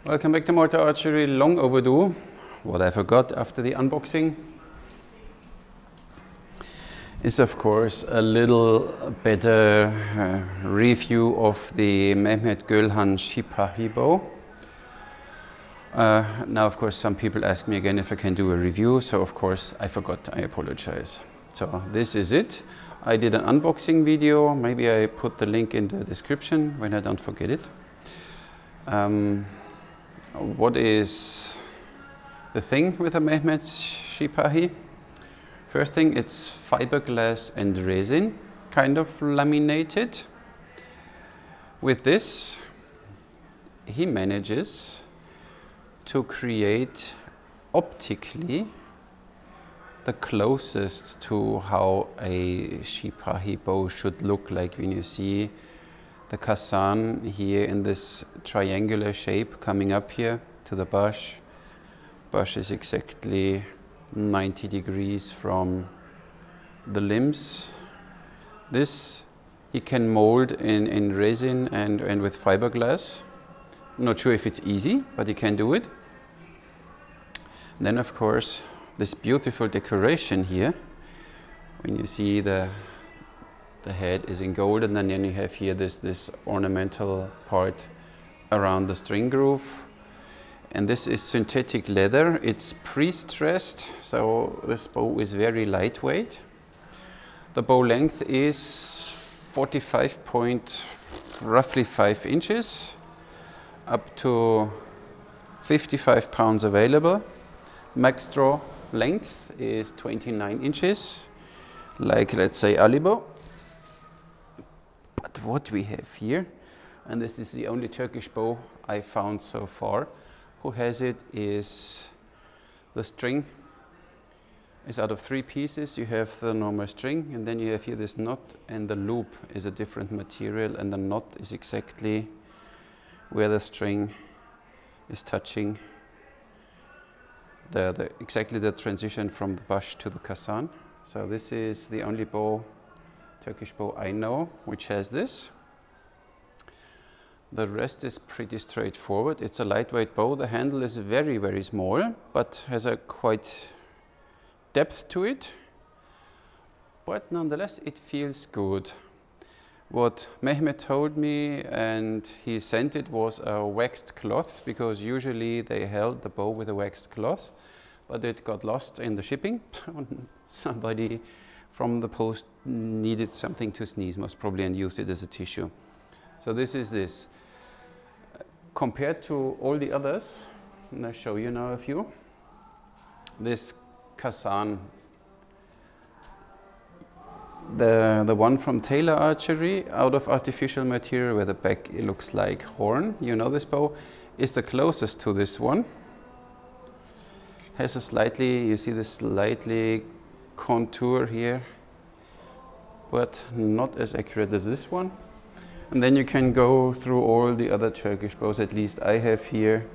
Welcome back to Malta Archery. Long overdue. What I forgot after the unboxing is of course a little better review of the Mehmet Gölhan Sipahi bow. Now of course some people ask me again if I can do a review, so of course I forgot. I apologize. So this is it. I did an unboxing video. Maybe I put the link in the description when I don't forget it. What is the thing with a Mehmet Sipahi? First thing, it's fiberglass and resin, kind of laminated. With this, he manages to create optically the closest to how a Sipahi bow should look like when you see the Kazan here in this triangular shape coming up here to the bush. Bush is exactly 90 degrees from the limbs. This he can mold in resin and with fiberglass. Not sure if it's easy, but he can do it. And then of course this beautiful decoration here, when you see the head is in gold, and then you have here this ornamental part around the string groove. And this is synthetic leather. It's pre-stressed, so this bow is very lightweight. The bow length is 45.roughly 5 inches, up to 55 pounds available. Max draw length is 29 inches, like let's say Annibale. But what we have here, and this is the only Turkish bow I found so far who has it, is the string is out of 3 pieces. You have the normal string, and then you have here this knot, and the loop is a different material, and the knot is exactly where the string is touching exactly the transition from the bush to the Kazan. So this is the only bow, Turkish bow I know, which has this. The rest is pretty straightforward. It's a lightweight bow. The handle is very, very small, but has a quite depth to it. But nonetheless, it feels good. What Mehmet told me, and he sent it, was a waxed cloth, because usually they held the bow with a waxed cloth, but it got lost in the shipping. Somebody from the post needed something to sneeze, most probably, and used it as a tissue. So this is this. Compared to all the others, and I'll show you now a few, this Kazan, the one from Taylor Archery, out of artificial material, where the back it looks like horn, you know, this bow is the closest to this one. Has a slightly, you see this slightly contour here, but not as accurate as this one. And then you can go through all the other Turkish bows. At least I have here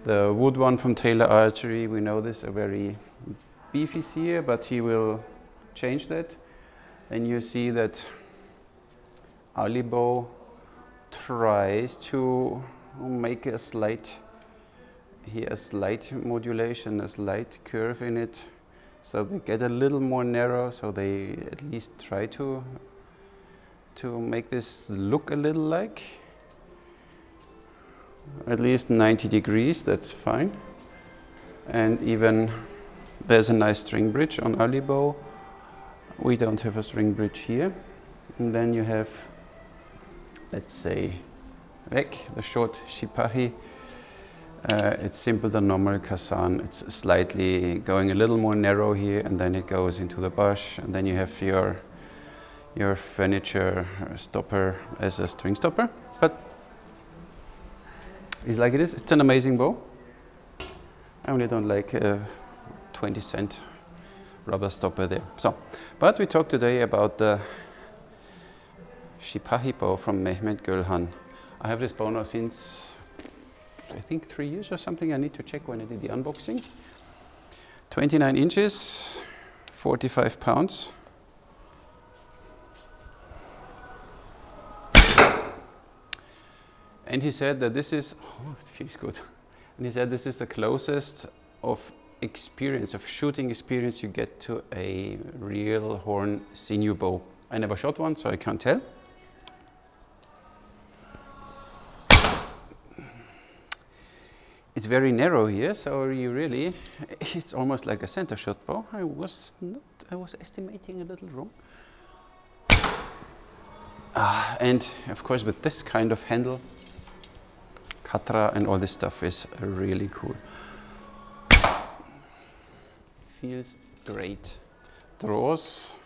the wood one from Taylor Archery. We know this, a very beefy sear, but he will change that. And you see that Annibale tries to make a slight modulation, a slight curve in it, so they get a little more narrow, so they at least try to make this look a little like at least 90 degrees, that's fine. And even there's a nice string bridge on Annibale. We don't have a string bridge here. And then you have, let's say, the short Sipahi. It's simple, the normal Kazan. It's slightly going a little more narrow here, and then it goes into the bush, and then you have your furniture stopper as a string stopper. But it's like it is. It's an amazing bow. I only don't like a 20-cent rubber stopper there. So, but we talked today about the Sipahi bow from Mehmet Gölhan. I have this bow now since, I think, 3 years or something. I need to check when I did the unboxing. 29 inches, 45 pounds. And he said that this is, oh, it feels good. And he said this is the closest of experience, of shooting experience you get to a real horn sinew bow. I never shot one, so I can't tell. It's very narrow here, so you really, it's almost like a center shot bow. I was estimating a little wrong. And of course with this kind of handle, Katra and all this stuff is really cool. Feels great. Draws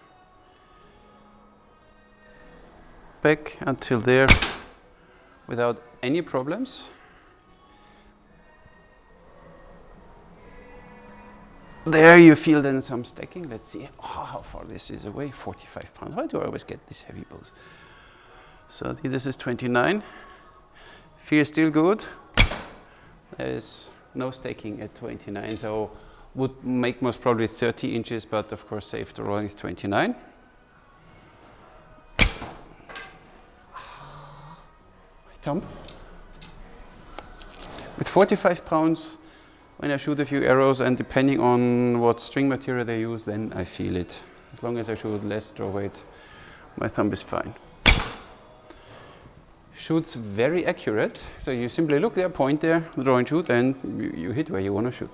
back until there without any problems. There you feel then some stacking. Let's see how far this is away. 45 pounds. Why do I always get these heavy bows? So this is 29. Feels still good. There's no stacking at 29, so would make most probably 30 inches, but of course safe drawing is 29. My thumb. With 45 pounds, when I shoot a few arrows, and depending on what string material they use, then I feel it. As long as I shoot less draw weight, my thumb is fine. Shoots very accurate, so you simply look there, point there, draw and shoot, and you hit where you want to shoot.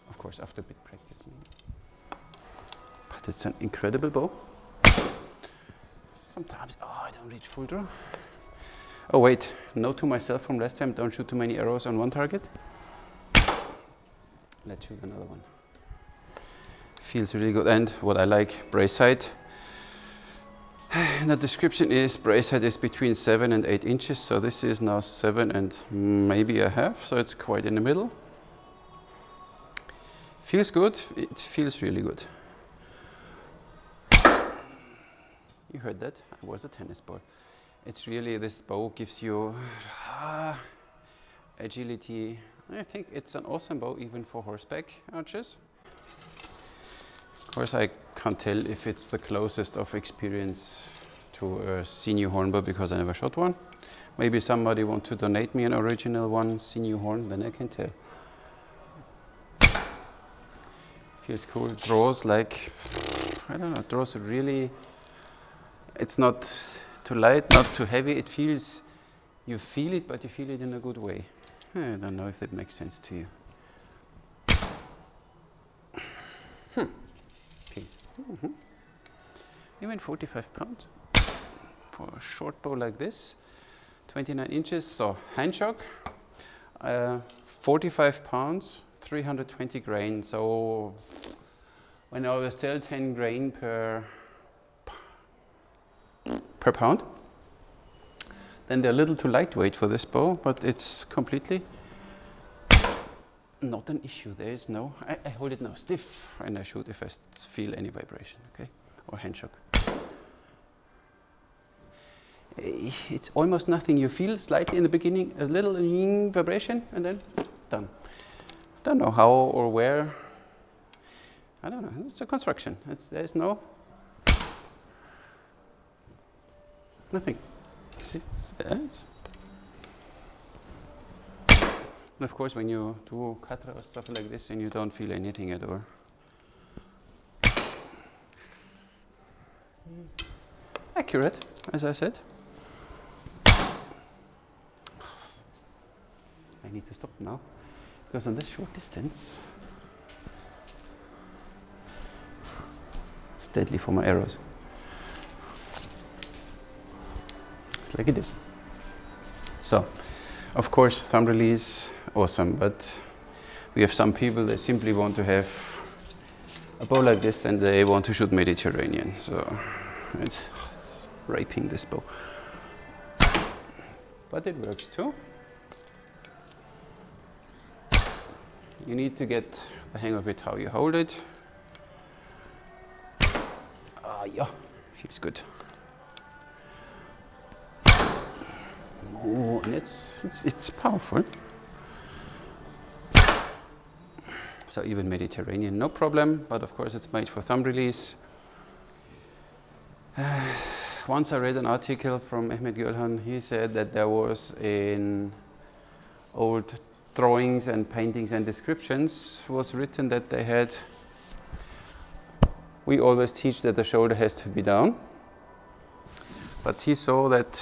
Of course, after a bit practice. But it's an incredible bow. Sometimes, I don't reach full draw. Oh wait, note to myself from last time, don't shoot too many arrows on one target. Let's shoot another one. Feels really good, and what I like, brace height. The description is brace height is between 7 and 8 inches, so this is now 7 and maybe a half, so it's quite in the middle. Feels good, it feels really good. You heard that? It was a tennis ball. It's really, this bow gives you agility. I think it's an awesome bow even for horseback archers. Of course, I can't tell if it's the closest of experience to a sinew horn bow because I never shot one. Maybe somebody want to donate me an original one, sinew horn, then I can tell. Feels cool. Draws like, I don't know, draws really, it's not too light, not too heavy. It feels, you feel it, but you feel it in a good way. I don't know if that makes sense to you. Even 45 pounds for a short bow like this, 29 inches, so hand shock, 45 pounds, 320 grain. So when I was still 10 grain per pound, then they're a little too lightweight for this bow, but it's completely not an issue. There is no, I hold it now stiff and I shoot if I feel any vibration, okay, or hand shock. It's almost nothing. You feel slightly in the beginning, a little vibration, and then done. Don't know how or where. I don't know. It's a construction. There's no nothing. And of course, when you do katra or stuff like this, and you don't feel anything at all. Accurate, as I said. I need to stop now, because on this short distance, it's deadly for my arrows. It's like it is. So, of course, thumb release, awesome, but we have some people that simply want to have a bow like this and they want to shoot Mediterranean. So, it's raping this bow. But it works too. You need to get the hang of it, how you hold it. Yeah, feels good. Oh, and it's powerful. So even Mediterranean, no problem, but of course it's made for thumb release. Once I read an article from Mehmet Gölhan. He said that there was in old drawings and paintings and descriptions was written that they had, we always teach that the shoulder has to be down, but he saw that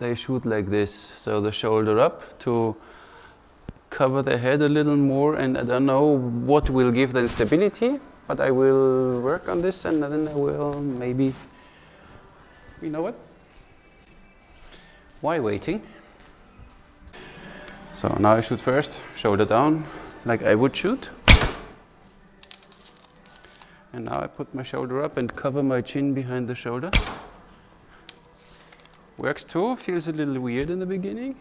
they shoot like this, so the shoulder up to cover the head a little more, and I don't know what will give them stability, but I will work on this and then I will maybe, you know what? Why waiting? So now I shoot first, shoulder down, like I would shoot. And now I put my shoulder up and cover my chin behind the shoulder. Works too, feels a little weird in the beginning.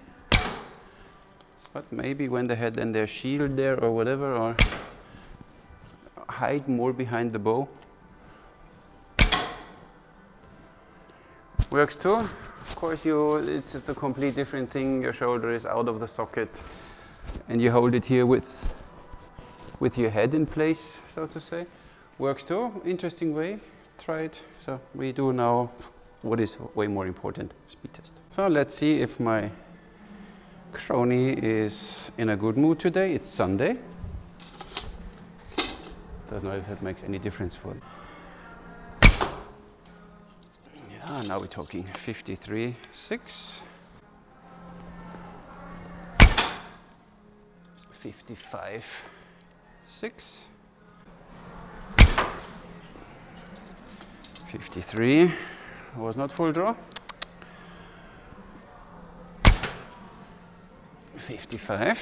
But maybe when they had then their shield there or whatever, or hide more behind the bow. Works too. Of course, it's a complete different thing. Your shoulder is out of the socket, and you hold it here with your head in place, so to say. Works too. Interesting way. Try it. So we do now what is way more important: speed test. So let's see if my crony is in a good mood today. It's Sunday. Doesn't know if it makes any difference for them. Yeah, now we're talking 53.6, 55.6, 53. Was not full draw. 55,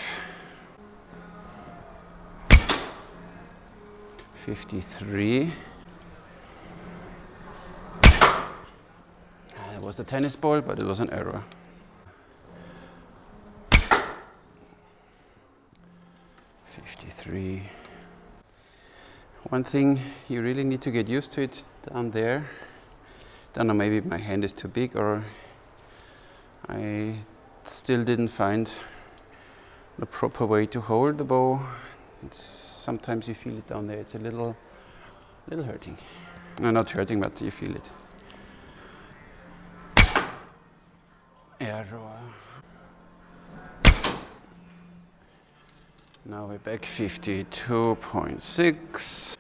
53. It was a tennis ball, but it was an error. 53. One thing, you really need to get used to it down there. Don't know, maybe my hand is too big, or I still didn't find the proper way to hold the bow. Sometimes you feel it down there. It's a little hurting. No, not hurting, but you feel it. Error. Now we're back 52.6.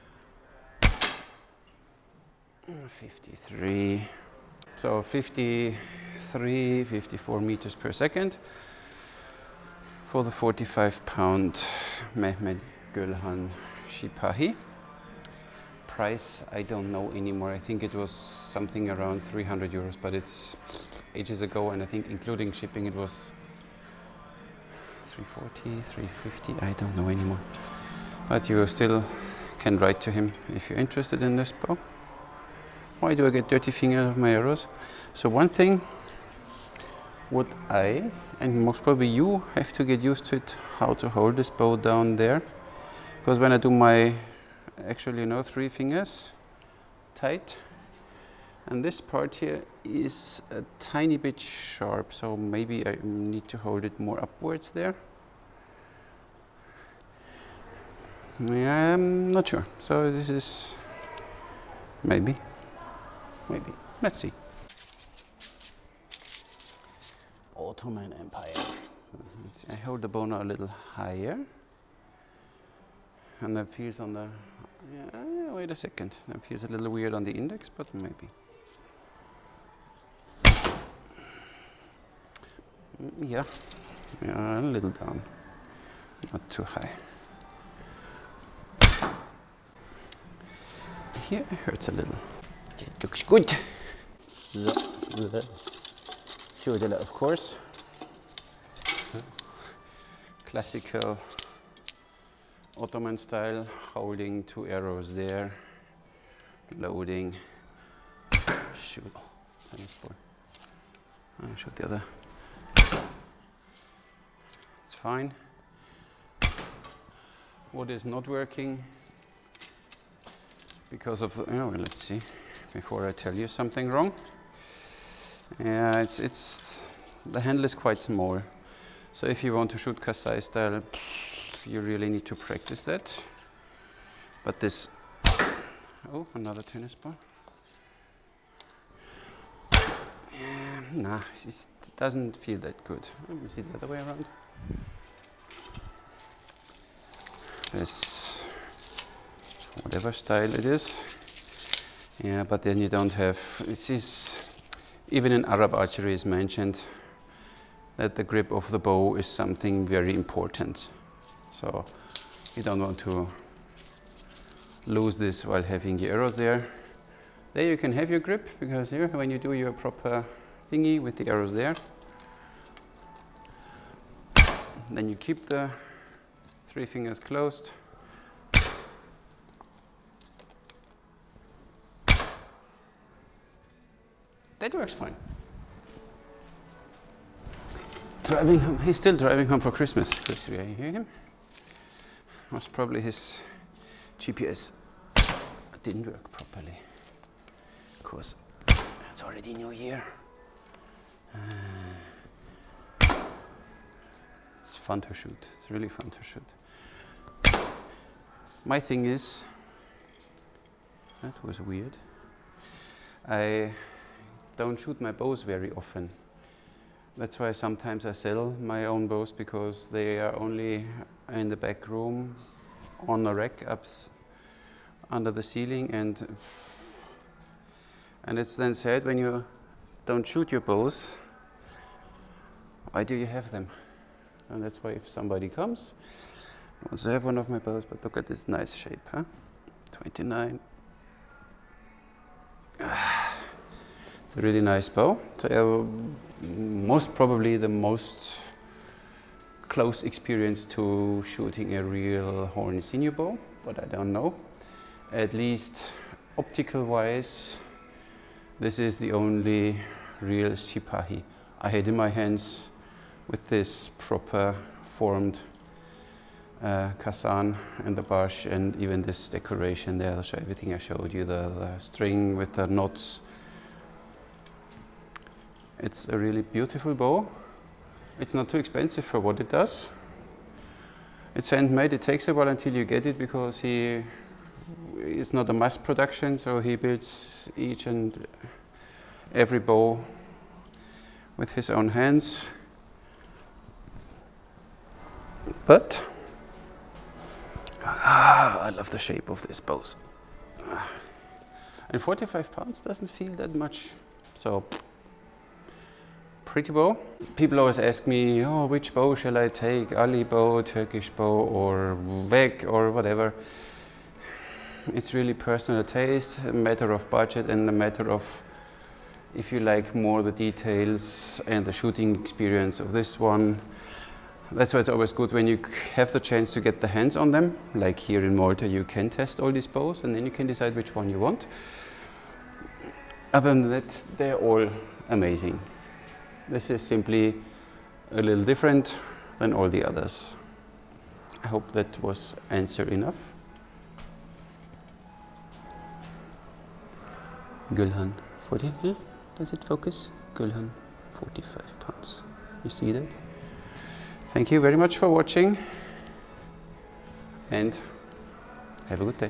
53. So 53, 54 meters per second for the 45-pound Mehmet Gölhan Sipahi. Price, I don't know anymore. I think it was something around 300 euros, but it's ages ago, and I think including shipping it was 340, 350, I don't know anymore. But you still can write to him if you're interested in this bow. Why do I get dirty fingers of my arrows? So one thing, what I, and most probably you, have to get used to it, how to hold this bow down there. Because when I do my, actually, 3 fingers tight, and this part here is a tiny bit sharp, so maybe I need to hold it more upwards there. Yeah, I'm not sure. So this is maybe. Let's see. Ottoman Empire. I hold the bow now a little higher. And that feels on the, yeah, wait a second. That feels a little weird on the index, but maybe. Yeah, a little down, not too high. Here it hurts a little. It looks good. Shoot it, of course. Classical Ottoman style, holding 2 arrows there, loading, shoot. Oh, tennis ball. I'll shoot the other. It's fine. What is not working? Because of the, well, let's see, before I tell you something wrong. Yeah, the handle is quite small. So if you want to shoot Kasai style, you really need to practice that. But this, oh, another tennis ball. Yeah, nah, it doesn't feel that good. Let me see the other way around. this, whatever style it is. Yeah, but then you don't have, this is, even in Arab archery is mentioned that the grip of the bow is something very important. So you don't want to lose this while having the arrows there. There you can have your grip, because here, when you do your proper thingy with the arrows there, then you keep the 3 fingers closed. That works fine. Driving home, he's still driving home for Christmas. Chris, you hear him? Was probably his GPS didn't work properly. Of course, it's already New Year. It's fun to shoot. It's really fun to shoot. My thing is, that was weird. I don't shoot my bows very often. That's why sometimes I sell my own bows, because they are only in the back room on a rack up under the ceiling, and it's then sad when you don't shoot your bows, why do you have them? And that's why if somebody comes, I also have one of my bows, but look at this nice shape, huh? 29. It's a really nice bow. So, most probably the most close experience to shooting a real horn sinew bow, but I don't know. At least optical wise, this is the only real Sipahi I had in my hands with this proper formed Kazan and the barsh, and even this decoration there, so everything I showed you, the string with the knots. It's a really beautiful bow. It's not too expensive for what it does. It's handmade. It takes a while until you get it, because it's not a mass production, so he builds each and every bow with his own hands. But I love the shape of these bows. And 45 pounds doesn't feel that much. So pretty bow. People always ask me, oh, which bow shall I take? Ali bow, Turkish bow, or Veg, or whatever. It's really personal taste, a matter of budget, and a matter of if you like more the details and the shooting experience of this one. That's why it's always good when you have the chance to get the hands on them. Like here in Malta, you can test all these bows, and then you can decide which one you want. Other than that, they're all amazing. This is simply a little different than all the others. I hope that was answer enough. Gölhan, 40, yeah? Does it focus? Gölhan, 45 pounds. You see that? Thank you very much for watching, and have a good day.